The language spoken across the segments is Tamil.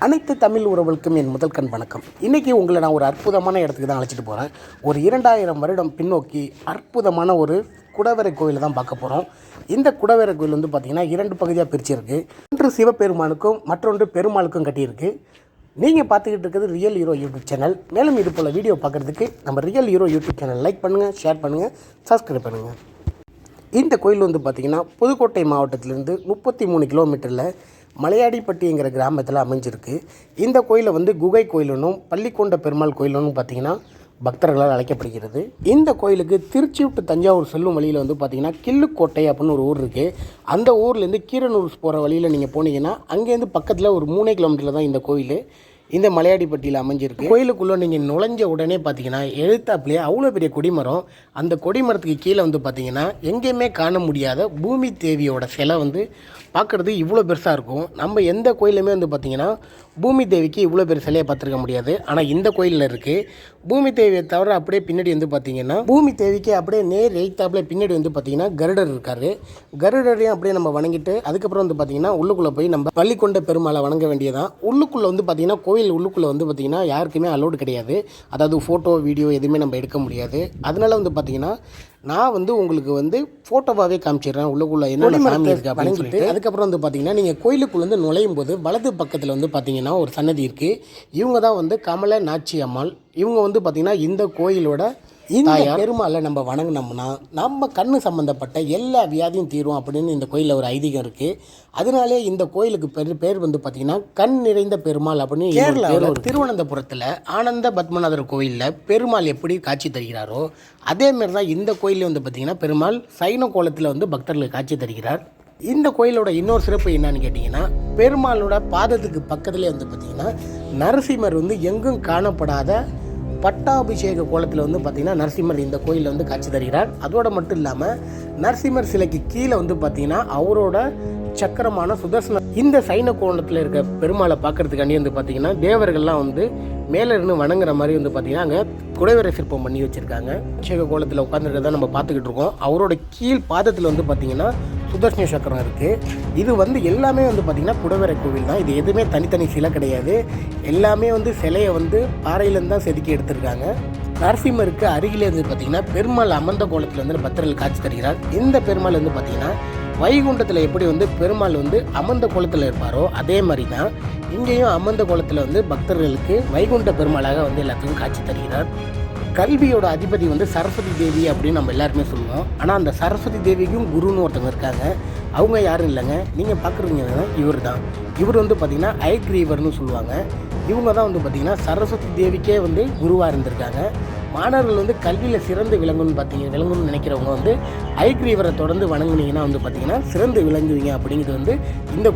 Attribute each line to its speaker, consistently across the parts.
Speaker 1: அனைத்து தமிழ் உறவுகளுக்கும் என் முதல் கண் வணக்கம். இன்றைக்கி உங்களை நான் ஒரு அற்புதமான இடத்துக்கு தான் அழைச்சிட்டு போகிறேன். ஒரு 2000 வருடம் பின்னோக்கி அற்புதமான ஒரு குடவரை கோயிலை தான் பார்க்க போகிறோம். இந்த குடவரை கோயில் வந்து பார்த்திங்கன்னா 2 பகுதியாக பிரிச்சிருக்கு. ஒன்று சிவபெருமானுக்கும் மற்றொன்று பெருமாளுக்கும் கட்டியிருக்கு. நீங்கள் பார்த்துக்கிட்டு இருக்கிறது ரியல் ஹீரோ யூடியூப் சேனல். மேலும் இது போல் வீடியோ பார்க்குறதுக்கு நம்ம real hero YouTube channel like பண்ணுங்கள், ஷேர் பண்ணுங்கள், சப்ஸ்கிரைப் பண்ணுங்கள். இந்த கோயில் வந்து பார்த்திங்கன்னா புதுக்கோட்டை மாவட்டத்திலேருந்து 33 கிலோமீட்டரில் மலையாடிப்பட்டிங்கிற கிராமத்தில் அமைஞ்சிருக்கு. இந்த கோயிலை வந்து குகை கோயிலுன்னும் பள்ளிக்கொண்ட பெருமாள் கோயிலுன்னு பார்த்திங்கன்னா பக்தர்களால் அழைக்கப்படுகிறது. இந்த கோயிலுக்கு திருச்சி டு தஞ்சாவூர் செல்லும் வழியில் வந்து பார்த்திங்கன்னா கிள்ளுக்கோட்டை அப்படின்னு ஒரு ஊர் இருக்குது. அந்த ஊர்லேருந்து கீரனூர் போகிற வழியில் நீங்கள் போனீங்கன்னா அங்கேருந்து பக்கத்தில் ஒரு 3 கிலோமீட்டரில் தான் இந்த கோயில் இந்த மலையாடிப்பட்டியில் அமைஞ்சிருக்கு. கோயிலுக்குள்ளே நீங்கள் நுழைஞ்ச உடனே பார்த்தீங்கன்னா எழுத்தாப்புலேயே அவ்வளோ பெரிய கொடிமரம். அந்த கொடிமரத்துக்கு கீழே வந்து பார்த்திங்கன்னா எங்கேயுமே காண முடியாத பூமி தேவியோட சிலை வந்து பார்க்குறது இவ்வளோ பெருசாக இருக்கும். நம்ம எந்த கோயிலுமே வந்து பார்த்திங்கன்னா பூமி தேவிக்கு இவ்வளோ பெரிய சிலையை பார்த்துருக்க முடியாது. ஆனால் இந்த கோயிலில் இருக்குது. பூமி தேவியை தவிர அப்படியே பின்னாடி வந்து பார்த்திங்கன்னா பூமி தேவிக்கு அப்படியே நேர் எழுத்தாப்புல பின்னாடி வந்து பார்த்திங்கன்னா கருடர் இருக்கார். கருடரையும் அப்படியே நம்ம வணங்கிட்டு அதுக்கப்புறம் வந்து பார்த்திங்கன்னா உள்ளுக்குள்ளே போய் நம்ம பள்ளிக்கொண்ட பெருமாளை வணங்க வேண்டியதான். உள்ளுக்குள்ளே வந்து பார்த்திங்கன்னா கோயில் உள்ளுக்குள்ளே வந்து பார்த்திங்கன்னா யாருக்குமே அலோடு கிடையாது. அதாவது ஃபோட்டோ வீடியோ எதுவுமே நம்ம எடுக்க முடியாது. அதனால வந்து பார்த்திங்கன்னா நான் வந்து உங்களுக்கு வந்து ஃபோட்டோவாகவே காமிச்சிடுறேன் உள்ளுக்குள்ளே என்ன சாமி இருக்குது அப்படின்னு சொல்லிட்டு. அதுக்கப்புறம் வந்து பார்த்திங்கன்னா நீங்கள் கோயிலுக்குள்ளே வந்து நுழையும் போது வலது பக்கத்தில் வந்து பார்த்திங்கன்னா ஒரு சன்னதி இருக்குது. இவங்க தான் வந்து கமல நாச்சி அம்மாள். இவங்க வந்து பார்த்திங்கன்னா இந்த கோயிலோட இந்த பெருமாளை நம்ம வணங்கினோம்னா நம்ம கண்ணு சம்மந்தப்பட்ட எல்லா வியாதியும் தீரும் அப்படின்னு இந்த கோயிலில் ஒரு ஐதீகம் இருக்குது. அதனாலே இந்த கோயிலுக்கு பேர் வந்து பார்த்திங்கன்னா கண் நிறைந்த பெருமாள் அப்படின்னு கேரளாவில் திருவனந்தபுரத்தில் ஆனந்த பத்மநாதர் கோயிலில் பெருமாள் எப்படி காட்சி தருகிறாரோ அதேமாரி தான் இந்த கோயிலில் வந்து பார்த்திங்கன்னா பெருமாள் சைன கோலத்தில் வந்து பக்தர்களுக்கு காட்சி தருகிறார். இந்த கோயிலோட இன்னொரு சிறப்பு என்னன்னு கேட்டிங்கன்னா பெருமாளோட பாதத்துக்கு பக்கத்துலேயே வந்து பார்த்திங்கன்னா நரசிம்மர் வந்து எங்கும் காணப்படாத பட்டாபிஷேக கோலத்தில் வந்து பார்த்திங்கன்னா நரசிம்மர் இந்த கோயிலில் வந்து காட்சி தருகிறார். அதோடு மட்டும் இல்லாமல் நரசிம்மர் சிலைக்கு கீழே வந்து பார்த்திங்கன்னா அவரோட சக்கரமான சுதர்சன இந்த சைன கோலத்தில் இருக்க பெருமாளை பார்க்கறதுக்காண்டி வந்து பார்த்திங்கன்னா தேவர்கள்லாம் வந்து மேலே இருந்து வணங்குற மாதிரி வந்து பார்த்திங்கன்னா அங்கே குடைவரை சிற்பம் பண்ணி வச்சுருக்காங்க. அபிஷேக கோலத்தில் உட்காந்துருக்கதான் நம்ம பார்த்துக்கிட்டு இருக்கோம். அவரோட கீழ் பாதத்தில் வந்து பார்த்திங்கன்னா சுதர்சன சக்கரம் இருக்குது. இது வந்து எல்லாமே வந்து பார்த்திங்கன்னா குடைவரை கோவில் தான். இது எதுவுமே தனித்தனி சிலை கிடையாது. எல்லாமே வந்து சிலையை வந்து பாறையிலேருந்து தான் செதுக்கி எடுத்திருக்காங்க. நரசிம்மருக்கு அருகிலே வந்து பார்த்திங்கன்னா பெருமாள் அமர்ந்த கோலத்தில் வந்து பக்தர்கள் காட்சி தருகிறார். இந்த பெருமாள் வந்து பார்த்திங்கன்னா வைகுண்டத்தில் எப்படி வந்து பெருமாள் வந்து அமர்ந்த கோலத்தில் இருப்பாரோ அதே மாதிரி தான் இங்கேயும் அமர்ந்த கோலத்தில் வந்து பக்தர்களுக்கு வைகுண்ட பெருமாளாக வந்து எல்லாத்துக்கும் காட்சி தருகிறார். கல்வியோட அதிபதி வந்து சரஸ்வதி தேவி அப்படின்னு நம்ம எல்லாருமே சொல்லுவோம். ஆனால் அந்த சரஸ்வதி தேவிக்கும் குருன்னு ஒருத்தவங்க இருக்காங்க. அவங்க யாரும் இல்லைங்க, நீங்கள் பார்க்குறீங்கன்னா இவர் தான். இவர் வந்து பார்த்திங்கன்னா ஐக்ரீவர்னு சொல்லுவாங்க. இவங்க தான் வந்து பார்த்திங்கன்னா சரஸ்வதி தேவிக்கே வந்து குருவாக இருந்திருக்காங்க. மாணவர்கள் வந்து கல்வியில் சிறந்து விளங்கணும்னு நினைக்கிறவங்க வந்து ஐக்ரீவரை தொடர்ந்து வணங்குனீங்கன்னா வந்து பார்த்திங்கன்னா சிறந்து விளங்குவீங்க அப்படிங்கிறது வந்து இந்த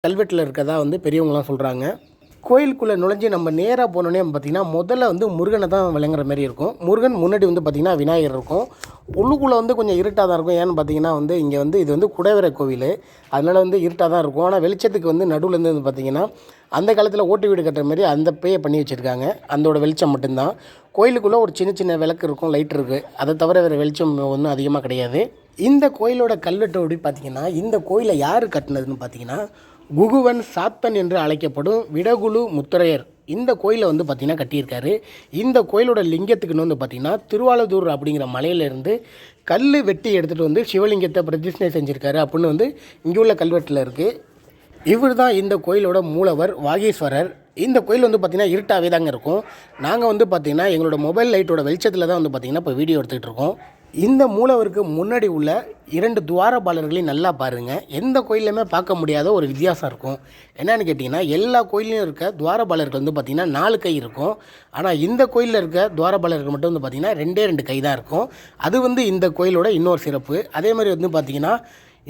Speaker 1: கல்வெட்டில் இருக்கதா வந்து பெரியவங்களாம் சொல்கிறாங்க. கோயிலுக்குள்ளே நுழைஞ்சு நம்ம நேராக போனோடனே பார்த்திங்கன்னா முதல்ல வந்து முருகனை தான் விளங்குற மாதிரி இருக்கும். முருகன் முன்னாடி வந்து பார்த்திங்கன்னா விநாயகர் இருக்கும். உள்ளுக்குள்ளே வந்து கொஞ்சம் இருட்டாக தான் இருக்கும். ஏன்னு பார்த்தீங்கன்னா வந்து இங்கே வந்து இது வந்து குடைவரை கோவில், அதனால் வந்து இருட்டாக தான் இருக்கும். ஆனால் வெளிச்சத்துக்கு வந்து நடுவுலேருந்து வந்து பார்த்திங்கன்னா அந்த காலத்தில் ஓட்டு வீடு கட்டுற மாதிரி அந்த பேயை பண்ணி வச்சுருக்காங்க. அதோட வெளிச்சம் மட்டும்தான். கோயிலுக்குள்ளே ஒரு சின்ன சின்ன விளக்கு இருக்கும், லைட் இருக்குது. அதை தவிர வேறு வெளிச்சம் ஒன்றும் அதிகமாக கிடையாது. இந்த கோயிலோட கல்வெட்டு எப்படி பார்த்திங்கன்னா, இந்த கோயிலை யார் கட்டினதுன்னு பார்த்திங்கன்னா குகுவன் சாத்தன் என்று அழைக்கப்படும் விடகுலு முத்தரையர் இந்த கோயிலை வந்து பார்த்திங்கன்னா கட்டியிருக்காரு. இந்த கோயிலோட லிங்கத்துக்குன்னு வந்து பார்த்திங்கன்னா திருவாலதூர் அப்படிங்கிற மலையிலேருந்து கல் வெட்டி எடுத்துகிட்டு வந்து சிவலிங்கத்தை பிரதிஷ்டை செஞ்சுருக்காரு அப்படின்னு வந்து இங்கே உள்ள கல்வெட்டில் இருக்குது. இவர் தான் இந்த கோயிலோட மூலவர் வாகீஸ்வரர். இந்த கோயில் வந்து பார்த்திங்கன்னா இருட்டாகவே தாங்க இருக்கும். நாங்கள் வந்து பார்த்திங்கன்னா எங்களோட மொபைல் லைட்டோட வெளிச்சத்தில் தான் வந்து பார்த்திங்கன்னா இப்போ வீடியோ எடுத்துகிட்டு இருக்கோம். இந்த மூலவருக்கு முன்னாடி உள்ள 2 துவாரபாலர்களையும் நல்லா பாருங்கள். எந்த கோயிலையுமே பார்க்க முடியாத ஒரு வித்தியாசம் இருக்கும். என்னென்னு கேட்டிங்கன்னா எல்லா கோயிலையும் இருக்க துவாரபாலர்கள் வந்து பார்த்திங்கன்னா 4 கை இருக்கும். ஆனால் இந்த கோயிலில் இருக்க துவாரபாலர்கள் மட்டும் வந்து பார்த்திங்கன்னா 2 கை தான் இருக்கும். அது வந்து இந்த கோயிலோட இன்னொரு சிறப்பு. அதே மாதிரி வந்து பார்த்திங்கன்னா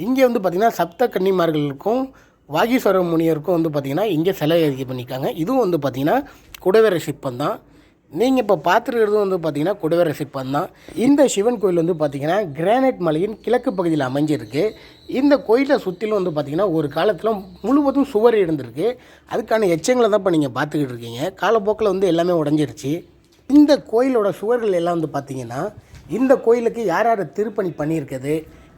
Speaker 1: இங்கே வந்து பார்த்திங்கன்னா சப்த கன்னிமார்களுக்கும் வாகீஸ்வர முனியருக்கும் வந்து பார்த்திங்கன்னா இங்கே சிலை பண்ணியிருக்காங்க. இதுவும் வந்து பார்த்திங்கன்னா குடைவரை சிற்பம் தான். நீங்கள் இப்போ பார்த்துருக்கிறது வந்து பார்த்திங்கன்னா குடைவரை சிற்பம் தான். இந்த சிவன் கோயில் வந்து பார்த்திங்கன்னா கிரானைட் மலையின் கிழக்கு பகுதியில் அமைஞ்சிருக்கு. இந்த கோயிலை சுற்றிலும் வந்து பார்த்திங்கன்னா ஒரு காலத்தில் முழுவதும் சுவர் இருந்திருக்கு. அதுக்கான எச்சங்களை தான் இப்போ நீங்கள் பார்த்துக்கிட்டு இருக்கீங்க. காலப்போக்கில் வந்து எல்லாமே உடஞ்சிருச்சு. இந்த கோயிலோட சுவர்கள் எல்லாம் வந்து பார்த்திங்கன்னா இந்த கோயிலுக்கு யார் யார் திருப்பணி பண்ணியிருக்குது,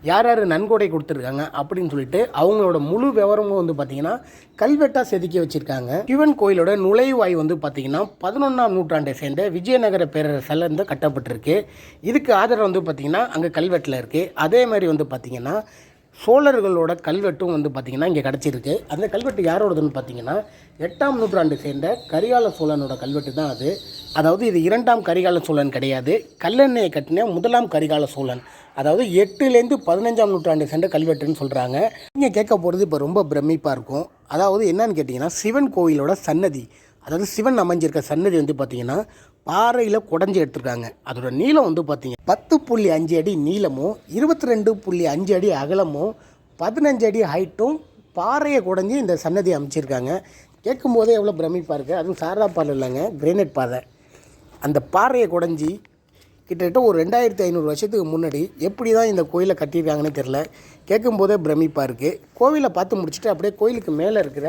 Speaker 1: யார் யார் நன்கொடை கொடுத்துருக்காங்க அப்படின்னு சொல்லிட்டு அவங்களோட முழு விவரமும் வந்து பார்த்திங்கன்னா கல்வெட்டாக செதுக்கி வச்சுருக்காங்க. சிவன் கோயிலோட நுழைவாய் வந்து பார்த்திங்கன்னா 11ஆம் நூற்றாண்டை சேர்ந்த விஜயநகர பேரரசால் இருந்து கட்டப்பட்டிருக்கு. இதுக்கு ஆதரவு வந்து பார்த்திங்கன்னா அங்கே கல்வெட்டில் இருக்குது. அதே மாதிரி வந்து பார்த்திங்கன்னா சோழர்களோட கல்வெட்டும் வந்து பார்த்திங்கன்னா இங்கே கிடச்சிருக்கு. அந்த கல்வெட்டு யாரோடதுன்னு பார்த்திங்கன்னா 8ஆம் நூற்றாண்டு சேர்ந்த கரிகால சோழனோட கல்வெட்டு தான் அது. அதாவது இது 2ஆம் கரிகால சோழன் கிடையாது, கல்லெண்ணெயை கட்டின 1ஆம் கரிகால சோழன். அதாவது 8லேருந்து 15ஆம் நூற்றாண்டு சேர்ந்த கல்வெட்டுன்னு சொல்கிறாங்க. நீங்கள் கேட்க போகிறது இப்போ ரொம்ப பிரமிப்பாக இருக்கும். அதாவது என்னன்னு கேட்டிங்கன்னா சிவன் கோயிலோட சன்னதி, அதாவது சிவன் அமைஞ்சிருக்க சன்னதி வந்து பார்த்திங்கன்னா பாறையில் குடஞ்சி எடுத்துருக்காங்க. அதோட நீளம் வந்து பார்த்திங்கன்னா 10.5 அடி நீளமும் 22.5 அடி அகலமும் 15 அடி ஹைட்டும் பாறையை குடஞ்சி இந்த சன்னதி அமைச்சிருக்காங்க. கேட்கும்போதே எவ்வளோ பிரமிப்பாக இருக்குது. அதுவும் சாரதா பாறை இல்லைங்க, கிரேனைட் பாறை. அந்த பாறையை குடஞ்சி கிட்டத்தட்ட ஒரு 2500 வருஷத்துக்கு முன்னாடி எப்படி தான் இந்த கோயிலை கட்டியிருக்காங்கன்னு தெரில. கேட்கும்போதே பிரமிப்பாக இருக்குது. கோவிலை பார்த்து முடிச்சுட்டு அப்படியே கோயிலுக்கு மேலே இருக்கிற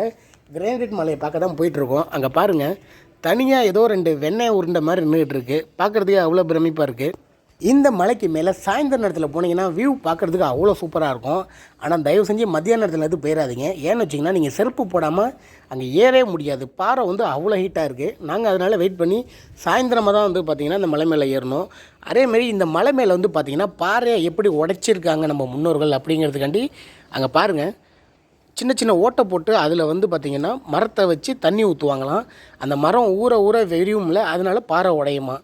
Speaker 1: கிரானைட் மலையை பார்க்க தான் போயிட்டுருக்கோம். அங்கே பாருங்கள், தனியாக ஏதோ 2 வெண்ணெய் உருண்டை மாதிரி நின்றுட்டு இருக்குது. பார்க்குறதுக்கே அவ்வளோ பிரமிப்பாக இருக்குது. இந்த மலைக்கு மேலே சாயந்தர நேரத்தில் போனீங்கன்னா வியூ பார்க்குறதுக்கு அவ்வளோ சூப்பராக இருக்கும். ஆனால் தயவு செஞ்சு மத்தியான நேரத்தில் எதுவும் போயிடாதீங்க. ஏன்னு வச்சிங்கன்னா நீங்கள் செருப்பு போடாமல் அங்கே ஏறவே முடியாது. பாறை வந்து அவ்வளோ ஹீட்டாக இருக்குது. நாங்கள் அதனால் வெயிட் பண்ணி சாயந்தரமாக தான் வந்து பார்த்திங்கன்னா இந்த மலை மேலே ஏறணும். அதேமாரி இந்த மலை மேலே வந்து பார்த்திங்கன்னா பாறையை எப்படி உடைச்சிருக்காங்க நம்ம முன்னோர்கள் அப்படிங்கிறதுக்காண்டி அங்கே பாருங்கள், சின்ன சின்ன ஓட்டை போட்டு அதில் வந்து பார்த்திங்கன்னா மரத்தை வச்சு தண்ணி ஊற்றுவாங்களாம். அந்த மரம் ஊற ஊற வெறியும்ல, அதனால பாறை உடையுமா.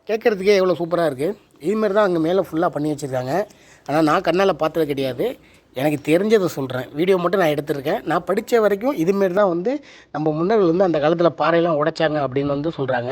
Speaker 1: கேட்குறதுக்கே எவ்வளோ சூப்பராக இருக்குது. இதுமாரி தான் அங்கே மேலே ஃபுல்லாக பண்ணி வச்சுருக்காங்க. ஆனால் நான் கண்ணால் பார்த்தது கிடையாது, எனக்கு தெரிஞ்சதை சொல்கிறேன். வீடியோ மட்டும் நான் எடுத்திருக்கேன். நான் படித்த வரைக்கும் இதுமாரி தான் வந்து நம்ம முன்னோர்கள் வந்து அந்த காலத்தில் பாறையெல்லாம் உடைச்சாங்க அப்படின்னு வந்து சொல்கிறாங்க.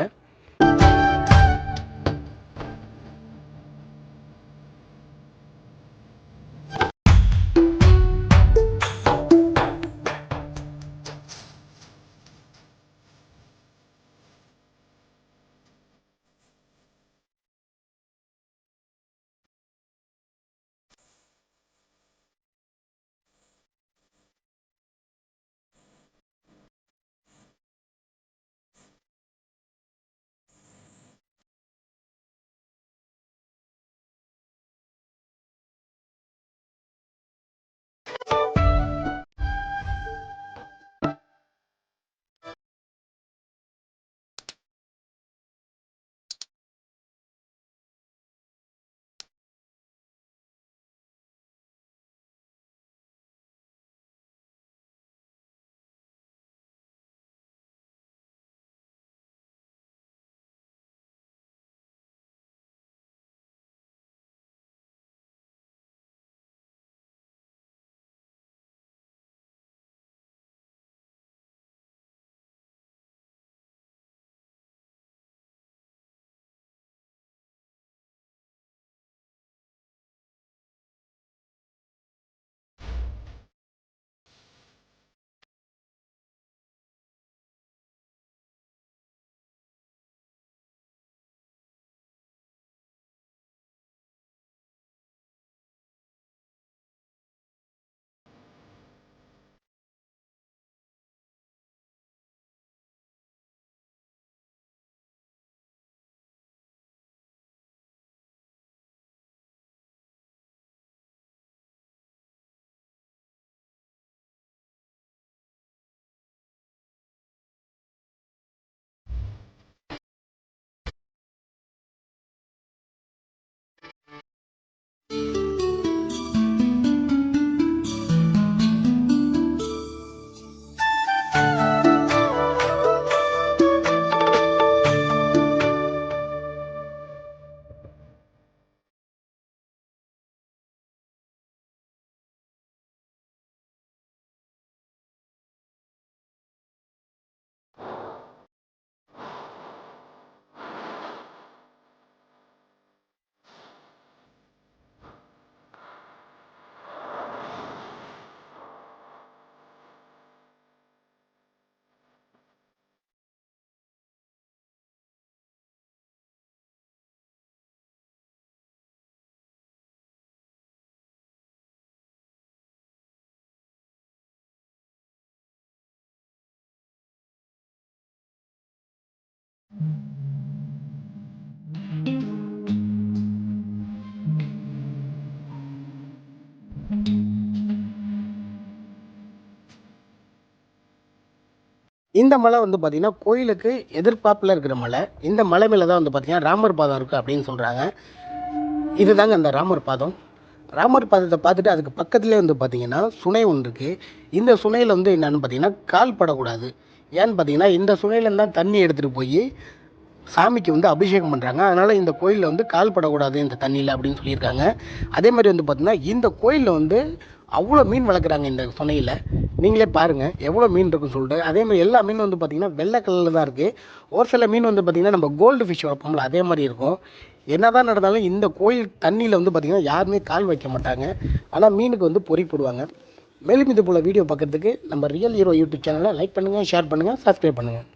Speaker 1: இந்த மலை வந்து பார்த்திங்கன்னா கோயிலுக்கு எதிர்பார்ப்பில் இருக்கிற மலை. இந்த மலை மேலே தான் வந்து பார்த்திங்கன்னா ராமர் பாதம் இருக்குது அப்படின்னு சொல்கிறாங்க. இதுதாங்க அந்த ராமர் பாதம். ராமர் பாதத்தை பார்த்துட்டு அதுக்கு பக்கத்துலேயே வந்து பார்த்திங்கன்னா சுனை ஒன்று இருக்குது. இந்த சுனையில் வந்து என்னென்னு பார்த்திங்கன்னா கால் படக்கூடாது. ஏன்னு பார்த்தீங்கன்னா இந்த சுனையிலேருந்து தான் தண்ணி எடுத்துகிட்டு போய் சாமிக்கு வந்து அபிஷேகம் பண்ணுறாங்க. அதனால் இந்த கோயிலில் வந்து கால் படக்கூடாது இந்த தண்ணியில் அப்படின்னு சொல்லியிருக்காங்க. அதே மாதிரி வந்து பார்த்திங்கன்னா இந்த கோயிலில் வந்து அவ்வளோ மீன் வளர்க்குறாங்க இந்த சுனையில். நீங்களே பாருங்கள் எவ்வளோ மீன் இருக்குன்னு சொல்லிட்டு. அதேமாதிரி எல்லா மீனும் வந்து பார்த்திங்கன்னா வெள்ளை கலரில் தான் இருக்குது. ஒரு சில மீன் வந்து பார்த்திங்கன்னா நம்ம கோல்டு ஃபிஷ் வளர்ப்போம்ல அதே மாதிரி இருக்கும். என்ன தான் நடந்தாலும் இந்த கோயில் தண்ணியில் வந்து பார்த்திங்கன்னா யாருமே கால் வைக்க மாட்டாங்க. ஆனால் மீனுக்கு வந்து பொறி போடுவாங்க. மேலும் இது போல் வீடியோ பார்க்குறதுக்கு நம்ம ரியல் ஹீரோ யூடியூப் சேனலை லைக் பண்ணுங்கள், ஷேர் பண்ணுங்கள், சப்ஸ்கிரைப் பண்ணுங்கள்.